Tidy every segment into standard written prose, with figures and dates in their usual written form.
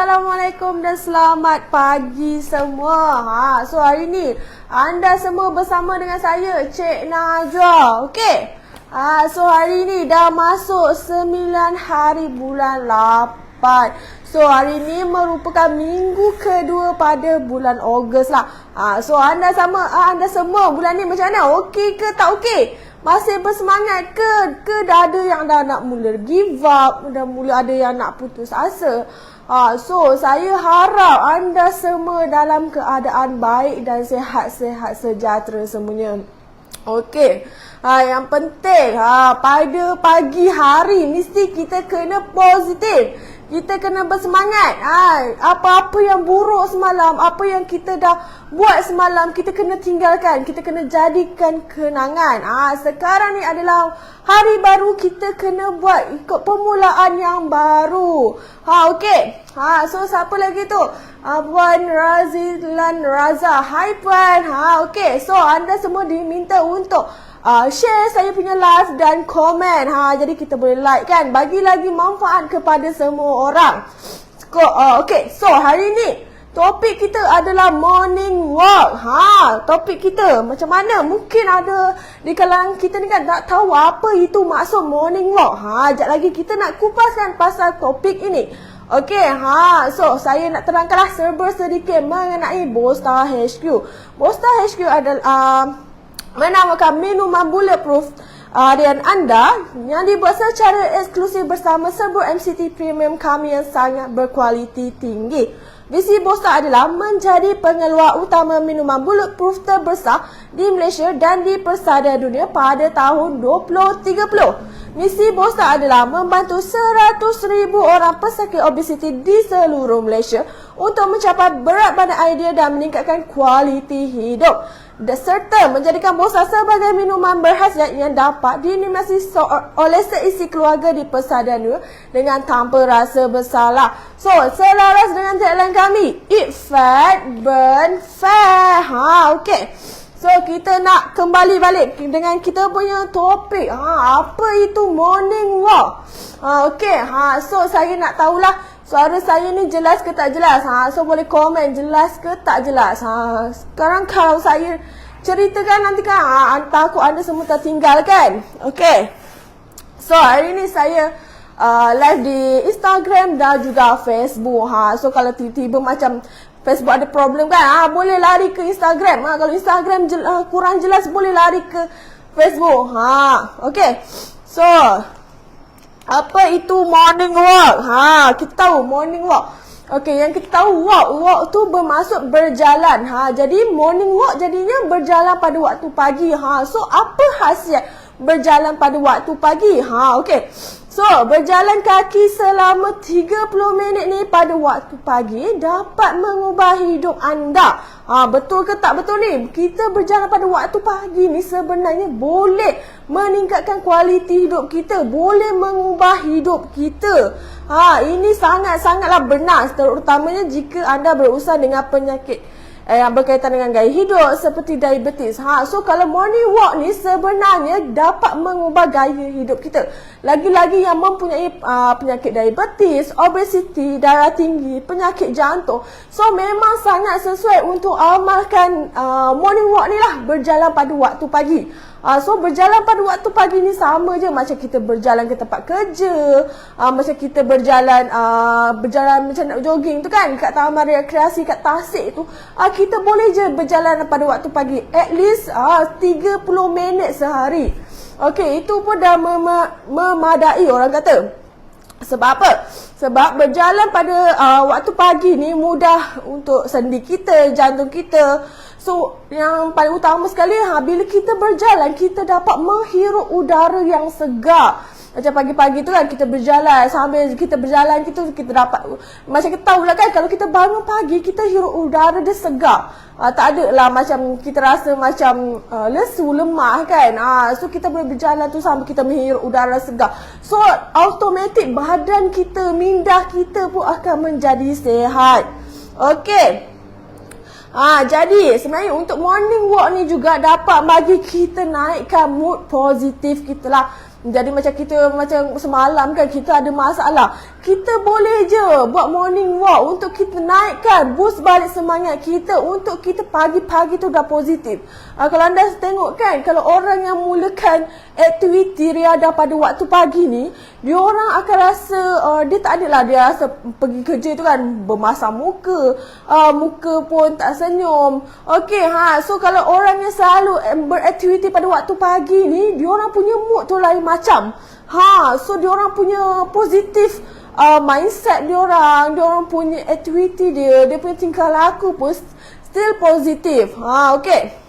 Assalamualaikum dan selamat pagi semua. So hari ni anda semua bersama dengan saya, Cik Najwa. Okey. So hari ni dah masuk 9 hari bulan 8. So hari ni merupakan minggu kedua pada bulan Ogos lah. So anda semua bulan ni macam mana? Okey ke tak okey? Masih bersemangat ke dah ada yang dah nak mula give up, dah mula ada yang nak putus asa. So saya harap anda semua dalam keadaan baik dan sihat-sihat sejahtera semuanya. Okey. Yang penting pada pagi hari mesti kita kena positif. Kita kena bersemangat. Apa-apa yang buruk semalam, apa yang kita dah buat semalam, kita kena tinggalkan. Kita kena jadikan kenangan. Sekarang ni adalah hari baru, kita kena buat ikut permulaan yang baru. Okey. So siapa lagi tu? Puan Razilan Raza. Hai Puan. Okey. So anda semua diminta untuk share saya punya live dan komen. Jadi kita boleh like kan, bagi lagi manfaat kepada semua orang. Okay, so hari ni topik kita adalah morning walk. Topik kita macam mana? Mungkin ada di kalangan kita ni kan tak tahu apa itu maksud morning walk. Sekejap lagi kita nak kupaskan pasal topik ini. Okey, so saya nak terangkanlah serba sedikit mengenai Bosta HQ. Bosta HQ adalah menamakan minuman bulletproof harian anda yang dibuat secara eksklusif bersama serbuk MCT Premium kami yang sangat berkualiti tinggi. Visi Bosta adalah menjadi pengeluar utama minuman bulletproof terbesar di Malaysia dan di persada dunia pada tahun 2030. Misi Bosta adalah membantu 100,000 orang pesakit obesiti di seluruh Malaysia untuk mencapai berat badan ideal dan meningkatkan kualiti hidup, serta menjadikan Bosta sebagai minuman berkhasiat yang dapat dinikmati oleh seisi keluarga di persada dunia dengan tanpa rasa bersalah. So, selaras dengan tagline kami, Eat Fat, Burn Fat. Okey. So, kita nak kembali balik dengan kita punya topik. Apa itu morning walk? Okey. So, saya nak tahulah suara saya ni jelas ke tak jelas. So, boleh komen jelas ke tak jelas. Sekarang kalau saya ceritakan nanti kan takut anda semua tertinggal kan. Okey. So, hari ni saya live di Instagram dan juga Facebook. So, kalau tiba-tiba macam Facebook ada problem kan, boleh lari ke Instagram. Kalau Instagram kurang jelas, boleh lari ke Facebook. Okey. So, apa itu morning walk? Kita tahu morning walk. Okey, yang kita tahu walk tu bermaksud berjalan. Jadi morning walk jadinya berjalan pada waktu pagi. So, apa khasiat berjalan pada waktu pagi? Okey. So, berjalan kaki selama 30 minit ni pada waktu pagi dapat mengubah hidup anda. Betul ke tak betul ni? Kita berjalan pada waktu pagi ni sebenarnya boleh meningkatkan kualiti hidup kita, boleh mengubah hidup kita. Ini sangat-sangatlah benar, terutamanya jika anda berurusan dengan penyakit yang berkaitan dengan gaya hidup seperti diabetes. So kalau morning walk ni sebenarnya dapat mengubah gaya hidup kita. Lagi-lagi yang mempunyai penyakit diabetes, obesiti, darah tinggi, penyakit jantung. So memang sangat sesuai untuk amalkan morning walk ni lah, berjalan pada waktu pagi. So berjalan pada waktu pagi ni sama je macam kita berjalan ke tempat kerja, macam kita berjalan macam nak jogging tu kan kat taman rekreasi kat Tasik tu. Kita boleh je berjalan pada waktu pagi at least 30 minit sehari. Okey, itu pun dah memadai orang kata. Sebab apa? Sebab berjalan pada waktu pagi ni mudah untuk sendi kita, jantung kita. So, yang paling utama sekali, bila kita berjalan, kita dapat menghirup udara yang segar. Macam pagi-pagi tu kan, kita berjalan, sambil kita berjalan, kita dapat, macam kita tahu lah kan, kalau kita bangun pagi, kita hirup udara dia segar. Tak ada lah macam kita rasa macam lesu, lemah kan. So, kita boleh berjalan tu sambil kita menghirup udara segar. So, automatik badan kita, minda kita pun akan menjadi sihat. Okey. Jadi sebenarnya untuk morning walk ni juga dapat bagi kita naikkan mood positif kita lah. Jadi macam kita macam semalam kan kita ada masalah. Kita boleh je buat morning walk untuk kita naikkan, boost balik semangat kita untuk kita pagi-pagi tu dah positif. Kalau anda tengok kan, kalau orang yang mulakan aktiviti riadah pada waktu pagi ni, dia orang akan rasa dia tak adalah dia rasa pergi kerja tu kan bermasam muka, muka pun tak senyum. Okey, so kalau orang yang selalu beraktiviti pada waktu pagi ni, dia orang punya mood tu lain macam. So dia orang punya positif mindset dia orang punya aktiviti dia punya tingkah laku pun still positif. Okey.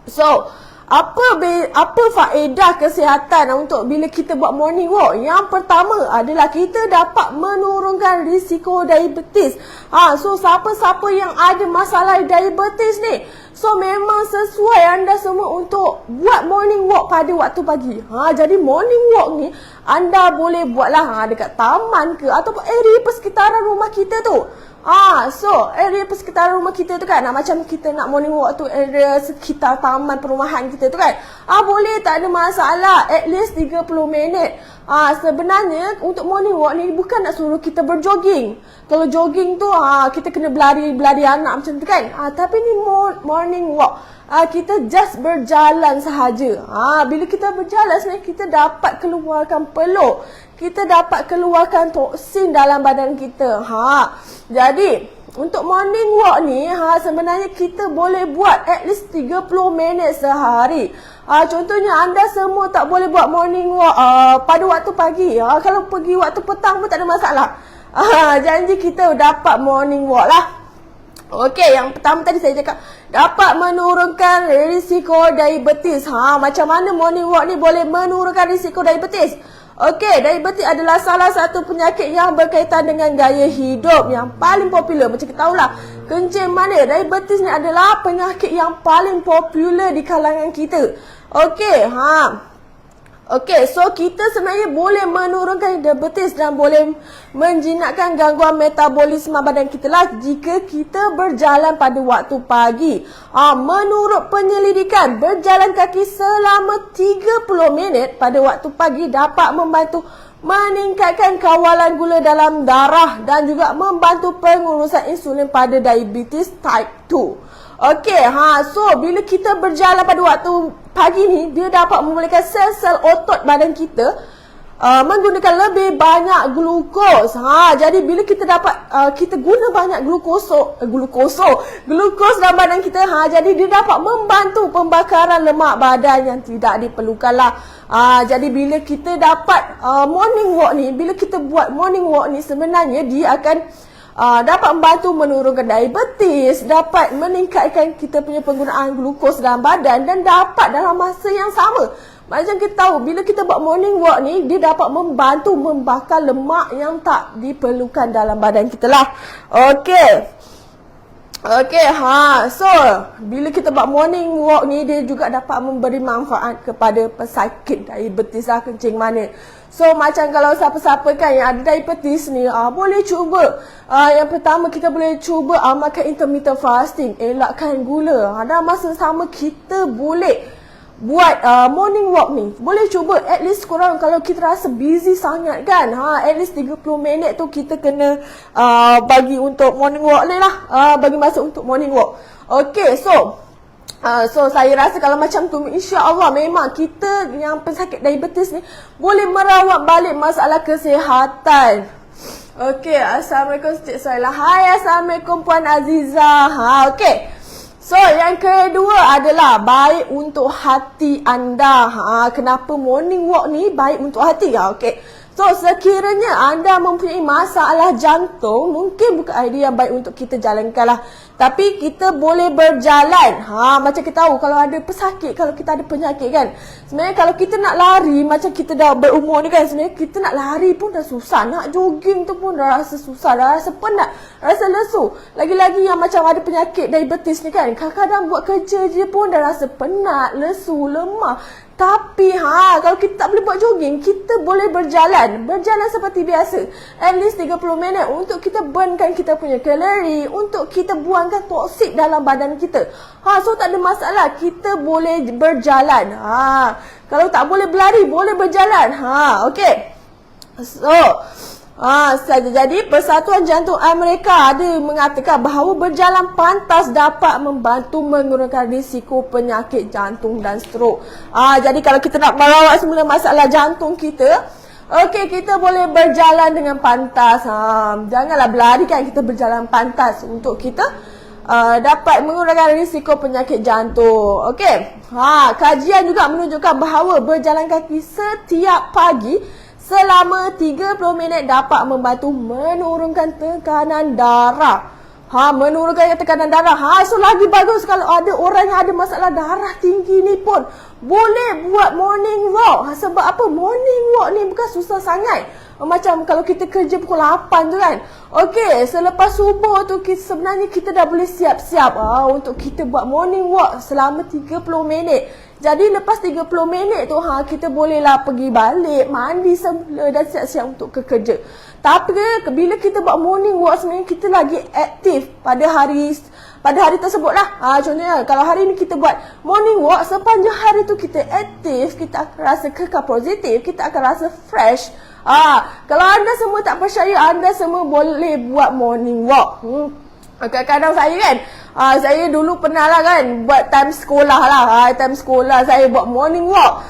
So, apa faedah kesihatan untuk bila kita buat morning walk? Yang pertama adalah kita dapat menurunkan risiko diabetes. So siapa-siapa yang ada masalah diabetes ni, so memang sesuai anda semua untuk buat morning walk pada waktu pagi. Jadi morning walk ni anda boleh buatlah dekat taman ke ataupun area persekitaran rumah kita tu. So area persekitaran rumah kita tu kan, macam kita nak morning walk tu area sekitar taman perumahan kita tu kan, boleh, tak ada masalah, at least 30 minit. Sebenarnya untuk morning walk ni bukan nak suruh kita berjogging. Kalau jogging tu kita kena berlari anak macam tu kan. Tapi ni morning walk, kita just berjalan sahaja. Bila kita berjalan sebenarnya kita dapat keluarkan peluk, kita dapat keluarkan toksin dalam badan kita. Jadi untuk morning walk ni sebenarnya kita boleh buat at least 30 minit sehari. Contohnya anda semua tak boleh buat morning walk pada waktu pagi. Kalau pergi waktu petang pun tak ada masalah. Janji kita dapat morning walk lah. Okey, yang pertama tadi saya cakap dapat menurunkan risiko diabetes. Macam mana morning walk ni boleh menurunkan risiko diabetes? Okey, diabetes adalah salah satu penyakit yang berkaitan dengan gaya hidup yang paling popular. Macam kita tahulah, kencing manis. Diabetes ni adalah penyakit yang paling popular di kalangan kita. Okey, Okey, so kita sebenarnya boleh menurunkan diabetes dan boleh menjinakkan gangguan metabolisme badan kita lah jika kita berjalan pada waktu pagi. Menurut penyelidikan, berjalan kaki selama 30 minit pada waktu pagi dapat membantu meningkatkan kawalan gula dalam darah dan juga membantu pengurusan insulin pada diabetes type 2. Okey, so bila kita berjalan pada waktu pagi ni, dia dapat memulihkan sel-sel otot badan kita menggunakan lebih banyak glukos. Jadi bila kita dapat kita guna banyak glukos dalam badan kita, jadi dia dapat membantu pembakaran lemak badan yang tidak diperlukan lah. Jadi bila kita dapat morning walk ni, bila kita buat morning walk ni, sebenarnya dia akan dapat membantu menurunkan diabetes, dapat meningkatkan kita punya penggunaan glukos dalam badan dan dapat dalam masa yang sama. Macam kita tahu, bila kita buat morning walk ni, dia dapat membantu membakar lemak yang tak diperlukan dalam badan kita lah. Okey, so bila kita buat morning walk ni, dia juga dapat memberi manfaat kepada pesakit diabetes lah, kencing manis. So macam kalau siapa-siapa kan yang ada diabetes ni, boleh cuba. Yang pertama kita boleh cuba amalkan intermittent fasting, elakkan gula. Dan masa sama kita boleh buat morning walk ni. Boleh cuba at least korang kalau kita rasa busy sangat kan, at least 30 minit tu kita kena bagi untuk morning walk ni lah, bagi masa untuk morning walk. Okey, so saya rasa kalau macam tu, insya-Allah memang kita yang pesakit diabetes ni boleh merawat balik masalah kesihatan. Okey, Assalamualaikum Cik Soilah. Hai, Assalamualaikum Puan Aziza. Okey. So, yang kedua adalah baik untuk hati anda. Kenapa morning walk ni baik untuk hati? Okey. So, sekiranya anda mempunyai masalah jantung, mungkin bukan idea yang baik untuk kita jalankan lah. Tapi kita boleh berjalan. Macam kita tahu kalau ada pesakit, kalau kita ada penyakit kan. Sebenarnya kalau kita nak lari, macam kita dah berumur ni kan, sebenarnya kita nak lari pun dah susah. Nak jogging tu pun dah rasa susah, dah rasa penat, rasa lesu. Lagi-lagi yang macam ada penyakit diabetes ni kan, kadang-kadang buat kerja je pun dah rasa penat, lesu, lemah. Tapi kalau kita tak boleh buat jogging, kita boleh berjalan. Berjalan seperti biasa. At least 30 minit untuk kita burnkan kita punya kalori, untuk kita buangkan mengurangkan toksik dalam badan kita. So tak ada masalah, kita boleh berjalan. Kalau tak boleh berlari, boleh berjalan. Okey. So, jadi Persatuan Jantung Amerika ada mengatakan bahawa berjalan pantas dapat membantu mengurangkan risiko penyakit jantung dan strok. Jadi kalau kita nak merawat semula masalah jantung kita, okey, kita boleh berjalan dengan pantas. Janganlah berlari kan, kita berjalan pantas untuk kita dapat mengurangkan risiko penyakit jantung. Okey. Kajian juga menunjukkan bahawa berjalan kaki setiap pagi selama 30 minit dapat membantu menurunkan tekanan darah. Menurunkan tekanan darah. So lagi bagus kalau ada orang yang ada masalah darah tinggi ni pun boleh buat morning walk. Sebab apa? Morning walk ni bukan susah sangat. Macam kalau kita kerja pukul 8 tu kan. Okey, selepas subuh tu sebenarnya kita dah boleh siap-siap untuk kita buat morning walk selama 30 minit. Jadi lepas 30 minit tu kita bolehlah pergi balik, mandi semula dan siap-siap untuk ke kerja. Tapi bila kita buat morning walk sebenarnya kita lagi aktif pada hari tersebut lah. Contohnya kalau hari ni kita buat morning walk, sepanjang hari tu kita aktif, kita akan rasa kekal positif, kita akan rasa fresh. Kalau anda semua tak percaya, anda semua boleh buat morning walk. Kadang-kadang saya kan, saya dulu pernah lah kan buat time sekolah lah. Time sekolah saya buat morning walk.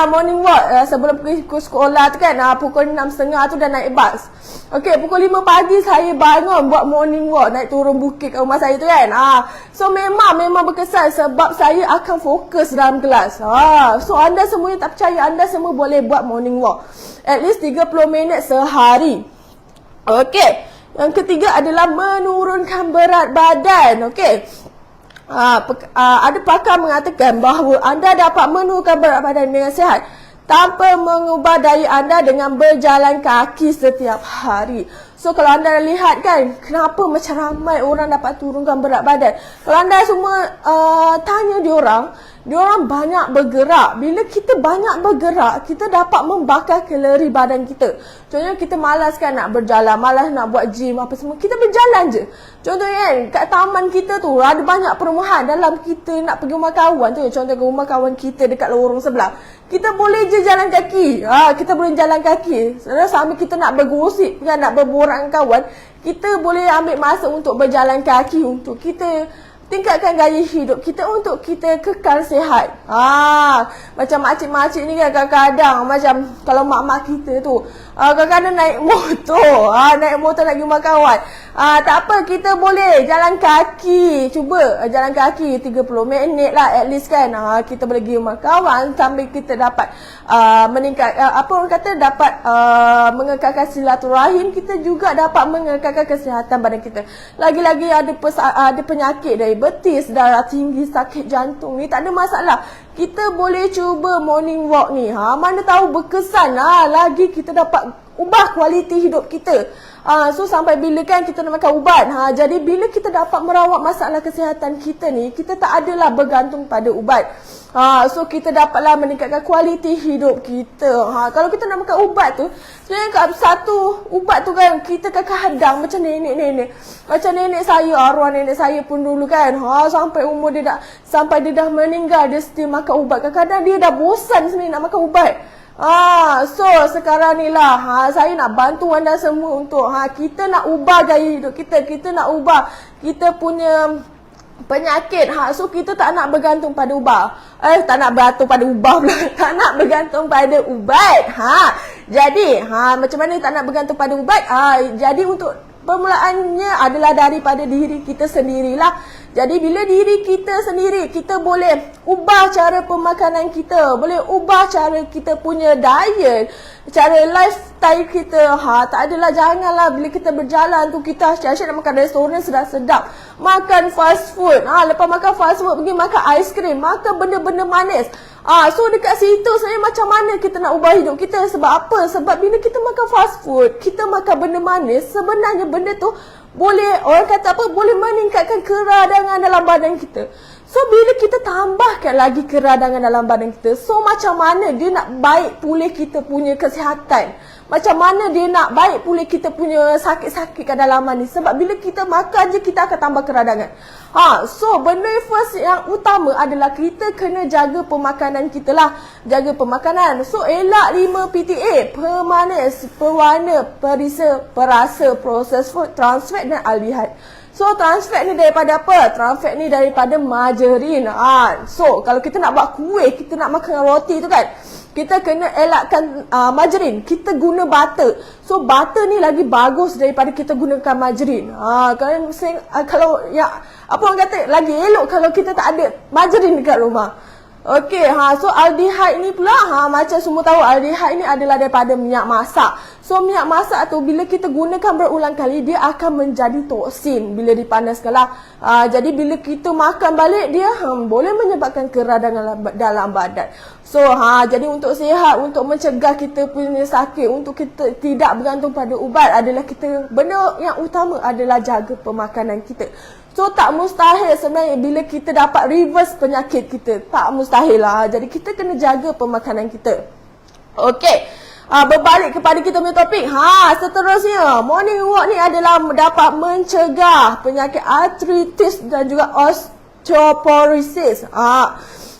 Morning walk sebelum pergi ke sekolah tu kan, pukul 6.30 tu dah naik bas. Okey, pukul 5 pagi saya bangun buat morning walk, naik turun bukit kat rumah saya tu kan. So memang berkesan sebab saya akan fokus dalam kelas. So anda semua yang tak percaya, anda semua boleh buat morning walk at least 30 minit sehari. Okey. Yang ketiga adalah menurunkan berat badan. Okey. Ada pakar mengatakan bahawa anda dapat menurunkan berat badan dengan sihat tanpa mengubah daya anda dengan berjalan kaki setiap hari. So kalau anda lihat kan, kenapa macam ramai orang dapat turunkan berat badan. Kalau anda semua tanya diorang banyak bergerak. Bila kita banyak bergerak, kita dapat membakar kalori badan kita. Contohnya kita malas kan nak berjalan, malas nak buat gym apa semua, kita berjalan je. Contohnya kan, kat taman kita tu ada banyak perumahan. Dalam kita nak pergi rumah kawan tu, contoh ke rumah kawan kita dekat lorong sebelah, kita boleh je jalan kaki. Kita boleh jalan kaki. Sambil kita nak bergosip kan, nak berborak dengan kawan, kita boleh ambil masa untuk berjalan kaki, untuk kita tingkatkan gaya hidup kita, untuk kita kekal sihat. Macam makcik-makcik ni kan kadang-kadang macam kalau mak-mak kita tu kadang-kadang naik motor, naik motor nak pergi rumah kawan. Tak apa, kita boleh jalan kaki. Cuba jalan kaki 30 minit lah at least kan. Kita boleh pergi rumah kawan sambil kita dapat meningkat, apa orang kata, dapat mengekalkan silaturahim. Kita juga dapat mengekalkan kesihatan badan kita. Lagi-lagi ada penyakit diabetes, darah tinggi, sakit jantung ni tak ada masalah. Kita boleh cuba morning walk ni. Mana tahu berkesan. Lagi kita dapat ubah kualiti hidup kita. So sampai bila kan kita nak makan ubat. Jadi bila kita dapat merawat masalah kesihatan kita ni, kita tak adalah bergantung pada ubat. So kita dapatlah meningkatkan kualiti hidup kita. Kalau kita nak makan ubat tu, sebenarnya satu ubat tu kan kita kadang-kadang macam nenek-nenek. Macam nenek saya, arwah nenek saya pun dulu kan, sampai umur dia sampai dia dah meninggal, dia still makan ubat. Kadang-kadang dia dah bosan sebenarnya nak makan ubat. So sekarang ni lah saya nak bantu anda semua untuk kita nak ubah gaya hidup kita. Kita nak ubah kita punya penyakit. So kita tak nak bergantung pada ubat. Tak nak bergantung pada ubat pula. Tak nak bergantung pada ubat. Jadi macam mana tak nak bergantung pada ubat? Jadi untuk permulaannya adalah daripada diri kita sendirilah. Jadi bila diri kita sendiri, kita boleh ubah cara pemakanan kita, boleh ubah cara kita punya diet, cara lifestyle kita. Tak adalah, janganlah bila kita berjalan tu kita asyik-asyik nak makan restoran sedap-sedap, makan fast food. Lepas makan fast food pergi makan aiskrim, makan benda-benda manis. So dekat situ sebenarnya macam mana kita nak ubah hidup kita? Sebab apa? Sebab bila kita makan fast food, kita makan benda manis, sebenarnya benda tu boleh, orang kata apa, boleh meningkatkan keradangan dalam badan kita. So bila kita tambahkan lagi keradangan dalam badan kita, so macam mana dia nak baik pulih kita punya kesihatan? Macam mana dia nak baik pulih kita punya sakit-sakit kat dalaman ni? Sebab bila kita makan je, kita akan tambah keradangan. So benda first yang utama adalah kita kena jaga pemakanan kita lah. Jaga pemakanan. So elak 5 PTA, pemanis, pewarna, perisa, perasa, processed food, trans fat dan aldehyde. So trans fat ni daripada apa? Trans fat ni daripada margarin. So kalau kita nak buat kuih, kita nak makan roti tu kan, kita kena elakkan margarin. Kita guna butter. So butter ni lagi bagus daripada kita gunakan margarin. Kalau ya apa orang kata, lagi elok kalau kita tak ada margarin dekat rumah. Okey, so aldehyde ni pula, macam semua tahu aldehyde ni adalah daripada minyak masak. So minyak masak tu bila kita gunakan berulang kali, dia akan menjadi toksin bila dipanaskan lah. Jadi bila kita makan balik, dia boleh menyebabkan keradangan dalam badan. So jadi untuk sihat, untuk mencegah kita punya sakit, untuk kita tidak bergantung pada ubat, adalah kita, benda yang utama adalah jaga pemakanan kita. So tak mustahil sebenarnya bila kita dapat reverse penyakit kita. Tak mustahil lah. Jadi kita kena jaga pemakanan kita. Okey. Berbalik kepada kita punya topik. Seterusnya, morning walk ni adalah dapat mencegah penyakit arthritis dan juga osteoporosis.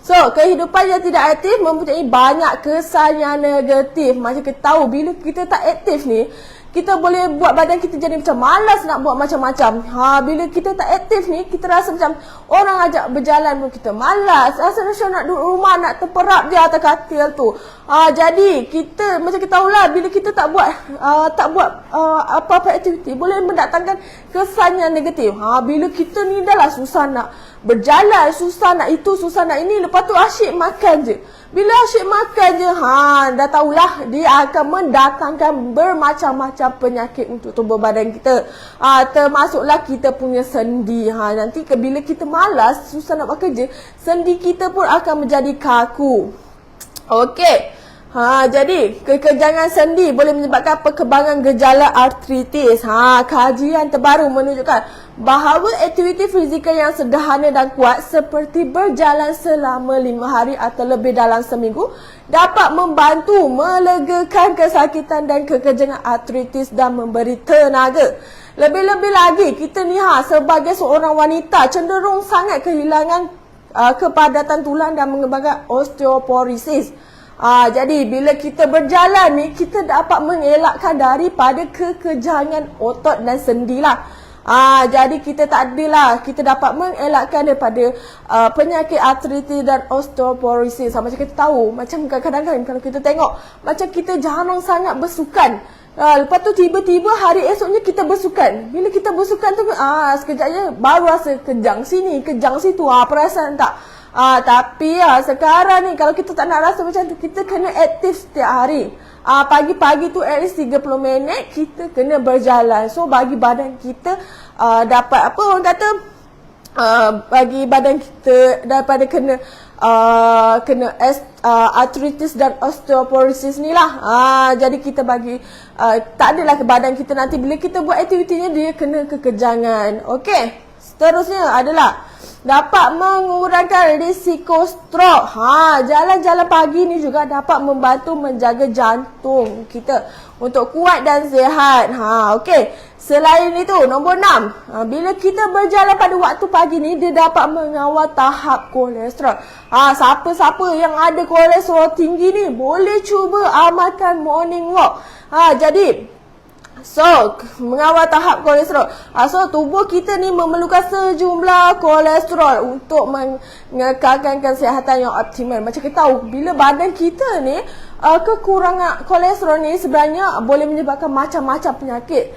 So, kehidupan yang tidak aktif mempunyai banyak kesan yang negatif. Macam kita tahu, bila kita tak aktif ni, kita boleh buat badan kita jadi macam malas nak buat macam-macam. Bila kita tak aktif ni, kita rasa macam orang ajak berjalan pun kita malas. Rasa macam nak duduk rumah, nak terperap je atas katil tu. Jadi kita macam kita tahulah, bila kita tak buat apa-apa aktiviti, boleh mendatangkan kesan yang negatif. Bila kita ni dah lah susah nak berjalan, susah nak itu, susah nak ini, lepas tu asyik makan je. Bila asyik makan je, dah tahulah dia akan mendatangkan bermacam-macam penyakit untuk tubuh badan kita. Termasuklah kita punya sendi. Nanti bila kita malas, susah nak buat kerja, sendi kita pun akan menjadi kaku. Okey. Jadi kekejangan sendi boleh menyebabkan perkembangan gejala artritis. Kajian terbaru menunjukkan bahawa aktiviti fizikal yang sederhana dan kuat seperti berjalan selama 5 hari atau lebih dalam seminggu dapat membantu melegakan kesakitan dan kekejangan artritis dan memberi tenaga. Lebih-lebih lagi, kita ni sebagai seorang wanita cenderung sangat kehilangan kepadatan tulang dan mengembangkan osteoporosis. Jadi bila kita berjalan ni, kita dapat mengelakkan daripada kekejangan otot dan sendi lah. Jadi kita tak adalah, kita dapat mengelakkan daripada penyakit artritis dan osteoporosis. Macam kita tahu, macam kadang-kadang kalau kita tengok, macam kita jarang sangat bersukan. Lepas tu tiba-tiba hari esoknya kita bersukan. Bila kita bersukan tu, sekejapnya baru rasa kejang sini, kejang situ. Perasaan tak? Tapi sekarang ni kalau kita tak nak rasa macam tu, kita kena aktif setiap hari. Pagi-pagi tu at least 30 minit kita kena berjalan. So bagi badan kita dapat apa orang kata, bagi badan kita daripada kena arthritis dan osteoporosis ni lah. Jadi kita bagi tak adalah ke badan kita nanti bila kita buat aktivitinya dia kena kekejangan. Okey. Seterusnya adalah dapat mengurangkan risiko stroke. Jalan-jalan pagi ni juga dapat membantu menjaga jantung kita untuk kuat dan sihat. Okey. Selain itu, nombor 6. Bila kita berjalan pada waktu pagi ni, dia dapat mengawal tahap kolesterol. Siapa-siapa yang ada kolesterol tinggi ni, boleh cuba amalkan morning walk. Jadi so, mengawal tahap kolesterol. So, tubuh kita ni memerlukan sejumlah kolesterol untuk mengekalkan kesihatan yang optimal. Macam kita tahu, bila badan kita ni kekurangan kolesterol ni sebenarnya boleh menyebabkan macam-macam penyakit.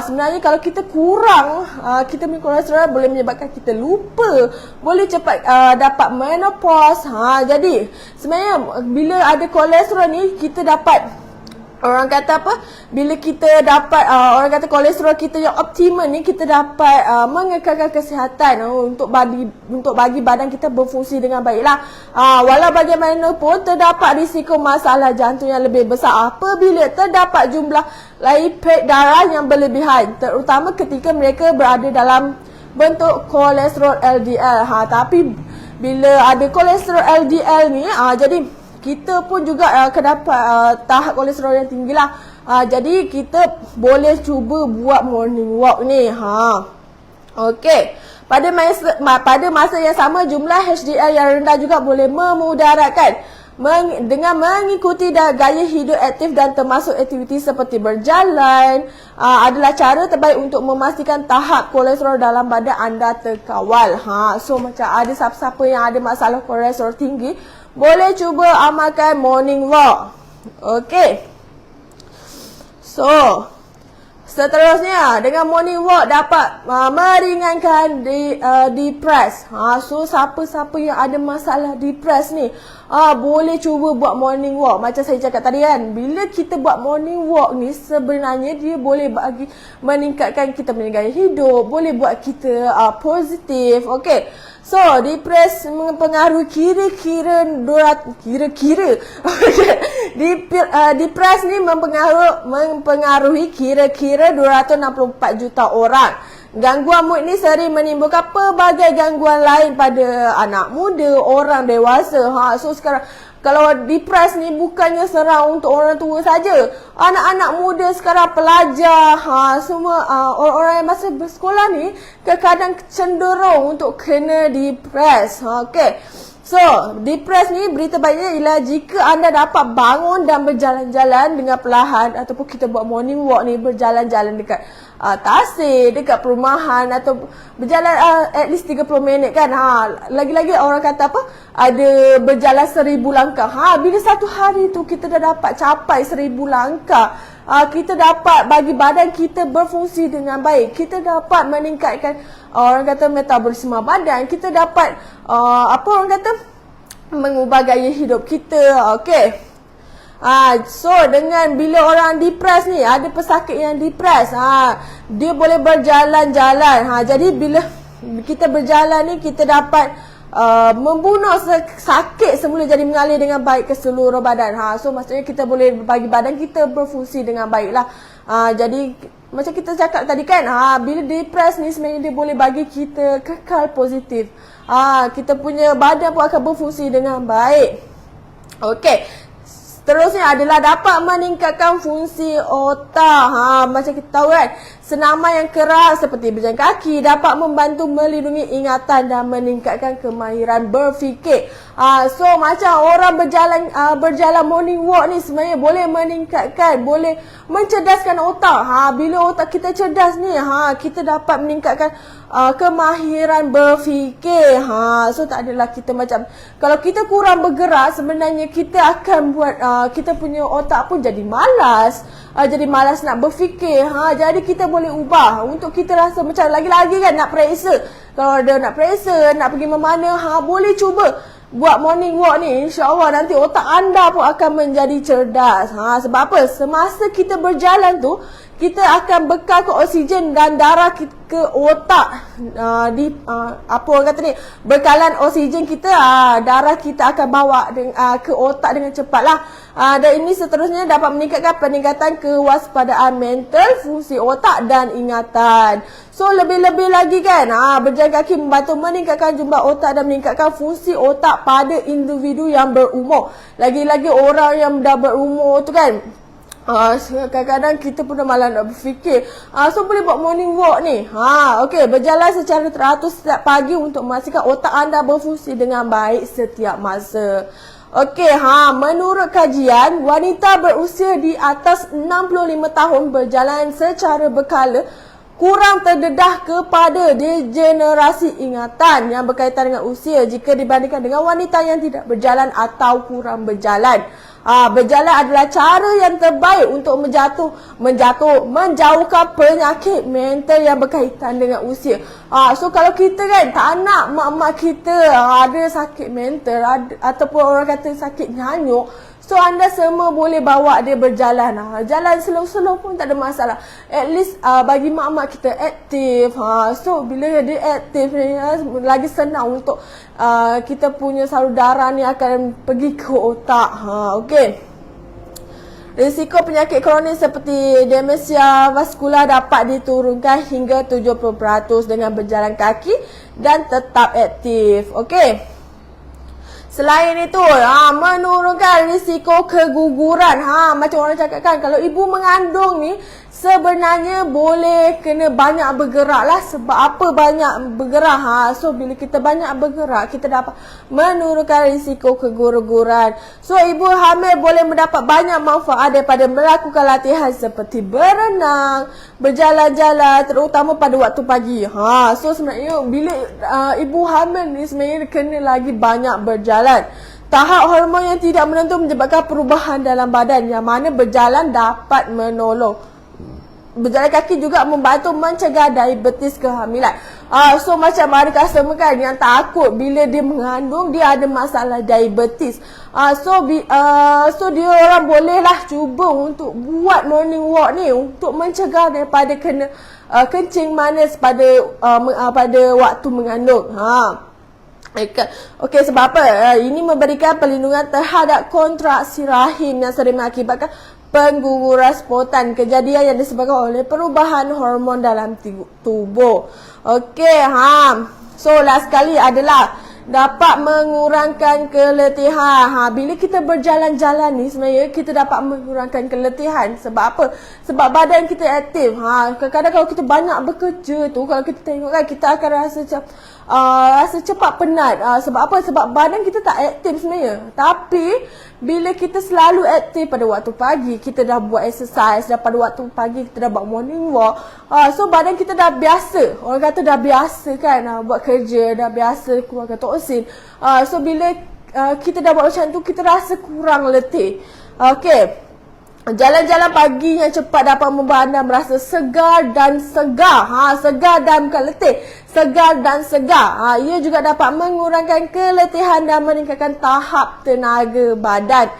Sebenarnya kalau kita kurang kita punya kolesterol boleh menyebabkan kita lupa, boleh cepat dapat menopause. Jadi, sebenarnya bila ada kolesterol ni kita dapat, orang kata apa? Bila kita dapat orang kata kolesterol kita yang optimal ni, kita dapat mengekalkan kesihatan untuk bagi badan kita berfungsi dengan baiklah. Walau bagaimanapun terdapat risiko masalah jantung yang lebih besar apabila terdapat jumlah lipid darah yang berlebihan, terutama ketika mereka berada dalam bentuk kolesterol LDL. Tapi bila ada kolesterol LDL ni, jadi kita pun juga akan dapat tahap kolesterol yang tinggi lah. Jadi kita boleh cuba buat morning walk ni. Okey. Pada masa yang sama, jumlah HDL yang rendah juga boleh memudaratkan dengan mengikuti gaya hidup aktif dan termasuk aktiviti seperti berjalan adalah cara terbaik untuk memastikan tahap kolesterol dalam badan anda terkawal. So macam ada siapa-siapa yang ada masalah kolesterol tinggi, boleh cuba amalkan morning walk. Okey. So seterusnya, dengan morning walk dapat meringankan depres. So siapa-siapa yang ada masalah depres ni, boleh cuba buat morning walk. Macam saya cakap tadi kan, bila kita buat morning walk ni, sebenarnya dia boleh meningkatkan kita punya gaya hidup, boleh buat kita positif. Okey. So, depres mempengaruhi kira-kira depres ni mempengaruhi kira-kira 264 juta orang. Gangguan mood ni sering menimbulkan pelbagai gangguan lain pada anak muda, orang dewasa. So sekarang kalau depres ni bukannya serang untuk orang tua saja. Anak-anak muda sekarang, pelajar, semua orang-orang yang masih bersekolah ni kadang-kadang cenderung untuk kena depres. Okey. So, depres ni berita baiknya ialah jika anda dapat bangun dan berjalan-jalan dengan perlahan, ataupun kita buat morning walk ni, berjalan-jalan dekat tasik, dekat perumahan, atau berjalan at least 30 minit kan. Lagi-lagi orang kata apa? Ada berjalan 1000 langkah. Bila satu hari tu kita dah dapat capai 1000 langkah, kita dapat bagi badan kita berfungsi dengan baik. Kita dapat meningkatkan orang kata metabolisme badan. Kita dapat orang kata mengubah gaya hidup kita. Okey. So dengan bila orang depres ni, ada pesakit yang depres, dia boleh berjalan-jalan. Jadi bila kita berjalan ni, kita dapat membunuh sakit semula jadi mengalir dengan baik ke seluruh badan. So maksudnya kita boleh bagi badan kita berfungsi dengan baik lah. Jadi macam kita cakap tadi kan, bila depres ni sebenarnya dia boleh bagi kita kekal positif. Kita punya badan pun akan berfungsi dengan baik. Okey. Seterusnya adalah dapat meningkatkan fungsi otak. Macam kita tahu kan, senaman yang keras seperti berjalan kaki dapat membantu melindungi ingatan dan meningkatkan kemahiran berfikir. So macam orang berjalan morning walk ni sebenarnya boleh meningkatkan, boleh mencerdaskan otak. Bila otak kita cerdas ni, kita dapat meningkatkan kemahiran berfikir. So tak adalah kita macam, kalau kita kurang bergerak, sebenarnya kita akan buat kita punya otak pun jadi malas. Jadi malas nak berfikir. Jadi kita boleh ubah untuk kita rasa macam lagi-lagi kan nak periksa. Kalau ada nak periksa, nak pergi mana, boleh cuba buat morning walk ni. InsyaAllah nanti otak anda pun akan menjadi cerdas. Sebab apa? Semasa kita berjalan tu, kita akan bekal ke oksigen dan darah ke otak. Apa orang kata ni, bekalan oksigen kita, darah kita akan bawa ke otak dengan cepat lah. Dan ini seterusnya dapat meningkatkan peningkatan kewaspadaan mental, fungsi otak dan ingatan. So lebih-lebih lagi kan, berjalan kaki membantu meningkatkan jumlah otak dan meningkatkan fungsi otak pada individu yang berumur. Lagi-lagi orang yang dah berumur tu kan, kadang-kadang kita pun dah malas nak berfikir. So boleh buat morning walk ni. Okey, berjalan secara teratur setiap pagi untuk memastikan otak anda berfungsi dengan baik setiap masa. Okey, menurut kajian, wanita berusia di atas 65 tahun berjalan secara berkala kurang terdedah kepada degenerasi ingatan yang berkaitan dengan usia jika dibandingkan dengan wanita yang tidak berjalan atau kurang berjalan. Berjalan adalah cara yang terbaik untuk menjauhkan penyakit mental yang berkaitan dengan usia. So kalau kita kan tak nak mak-mak kita ada sakit mental, ataupun orang kata sakit nyanyuk, so anda semua boleh bawa dia berjalan. Jalan slow-slow pun tak ada masalah. At least bagi mak-mak kita aktif. So bila dia aktif ni, lagi senang untuk kita punya salur darah ni akan pergi ke otak. Okey. Risiko penyakit kronis seperti demensia vaskular dapat diturunkan hingga 70% dengan berjalan kaki dan tetap aktif. Okey. Selain itu, menurunkan risiko keguguran. Macam orang cakap kan, kalau ibu mengandung ni sebenarnya boleh kena banyak bergerak lah. Sebab apa banyak bergerak? So, bila kita banyak bergerak, kita dapat menurunkan risiko keguguran. So, ibu hamil boleh mendapat banyak manfaat daripada melakukan latihan seperti berenang, berjalan-jalan, terutama pada waktu pagi. So, sebenarnya bila ibu hamil ni sebenarnya kena lagi banyak berjalan. Tahap hormon yang tidak menentu menyebabkan perubahan dalam badan, yang mana berjalan dapat menolong. Berjalan kaki juga membantu mencegah diabetes kehamilan. So macam ada customer kan yang takut bila dia mengandung dia ada masalah diabetes. So dia orang bolehlah cuba untuk buat morning walk ni untuk mencegah daripada kena kencing manis pada waktu mengandung. Okey, sebab apa? Ini memberikan perlindungan terhadap kontraksi rahim yang sering mengakibatkan pengguguran spontan, kejadian yang disebabkan oleh perubahan hormon dalam tubuh. Okey, so last sekali adalah dapat mengurangkan keletihan. Bila kita berjalan-jalan ni sebenarnya kita dapat mengurangkan keletihan. Sebab apa? Sebab badan kita aktif. Kadang-kadang kalau kita banyak bekerja tu, kalau kita tengok kan, kita akan rasa cepat penat. Sebab apa? Sebab badan kita tak aktif sebenarnya. Tapi bila kita selalu aktif pada waktu pagi, kita dah buat exercise, dah pada waktu pagi kita dah buat morning walk, so badan kita dah biasa. Orang kata dah biasa kan, buat kerja, dah biasa keluarkan toksin. So bila kita dah buat macam tu, kita rasa kurang letih. Okey. Jalan-jalan pagi yang cepat dapat membuat anda merasa segar dan segar. Segar dan bukan letih. Segar dan segar. Ia juga dapat mengurangkan keletihan dan meningkatkan tahap tenaga badan.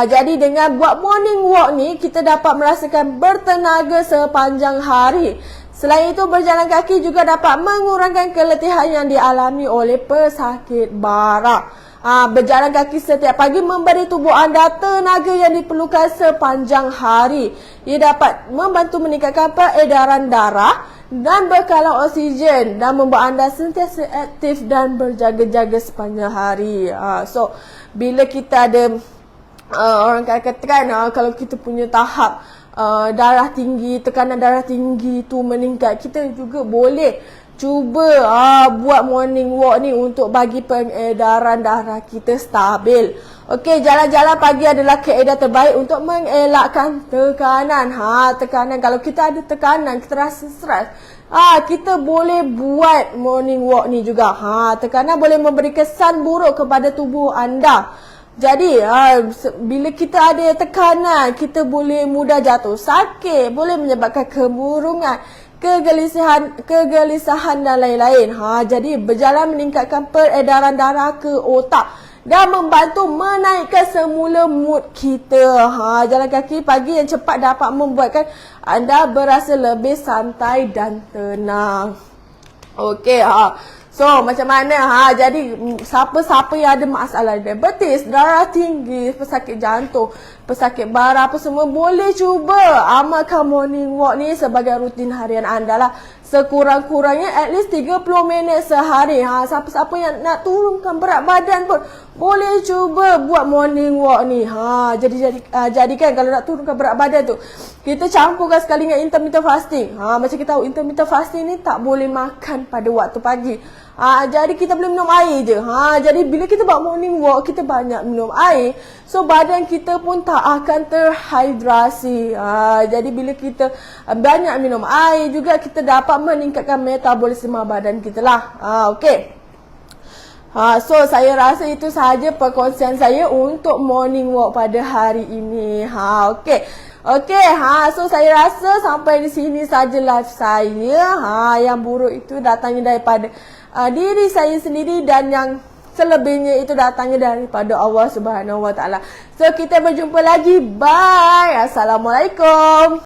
Jadi dengan buat morning walk ni, kita dapat merasakan bertenaga sepanjang hari. Selain itu, berjalan kaki juga dapat mengurangkan keletihan yang dialami oleh pesakit bara. Berjalan kaki setiap pagi memberi tubuh anda tenaga yang diperlukan sepanjang hari. Ia dapat membantu meningkatkan peredaran darah dan bekalan oksigen dan membuat anda sentiasa aktif dan berjaga-jaga sepanjang hari. So, bila kita ada orang katakan kalau kita punya tahap darah tinggi, tekanan darah tinggi tu meningkat, kita juga boleh cuba buat morning walk ni untuk bagi pengedaran darah kita stabil. Okey, jalan-jalan pagi adalah kaedah terbaik untuk mengelakkan tekanan. Tekanan, kalau kita ada tekanan, kita rasa stres, kita boleh buat morning walk ni juga. Tekanan boleh memberi kesan buruk kepada tubuh anda. Jadi, bila kita ada tekanan, kita boleh mudah jatuh sakit, boleh menyebabkan kemurungan, kegelisahan dan lain-lain. Jadi berjalan meningkatkan peredaran darah ke otak dan membantu menaikkan semula mood kita. Jalan kaki pagi yang cepat dapat membuatkan anda berasa lebih santai dan tenang. Okey, so macam mana? Jadi siapa-siapa yang ada masalah diabetes, darah tinggi, pesakit jantung, pesakit bara apa semua, boleh cuba amalkan morning walk ni sebagai rutin harian anda lah. Sekurang-kurangnya at least 30 minit sehari. Siapa-siapa yang nak turunkan berat badan pun boleh cuba buat morning walk ni. Jadi kan kalau nak turunkan berat badan tu, kita campurkan sekali dengan intermittent fasting. Macam kita tahu intermittent fasting ni tak boleh makan pada waktu pagi. Jadi kita boleh minum air je. Jadi bila kita buat morning walk, kita banyak minum air, so badan kita pun tak akan terhidrasi. Jadi bila kita banyak minum air juga, kita dapat meningkatkan metabolisme badan kita lah. Okey. So saya rasa itu sahaja perkongsian saya untuk morning walk pada hari ini. Okey, so saya rasa sampai di sini saja live saya. Yang buruk itu datangnya daripada diri saya sendiri, dan yang selebihnya itu datangnya daripada Allah Subhanahu Wa Taala. So kita berjumpa lagi. Bye. Assalamualaikum.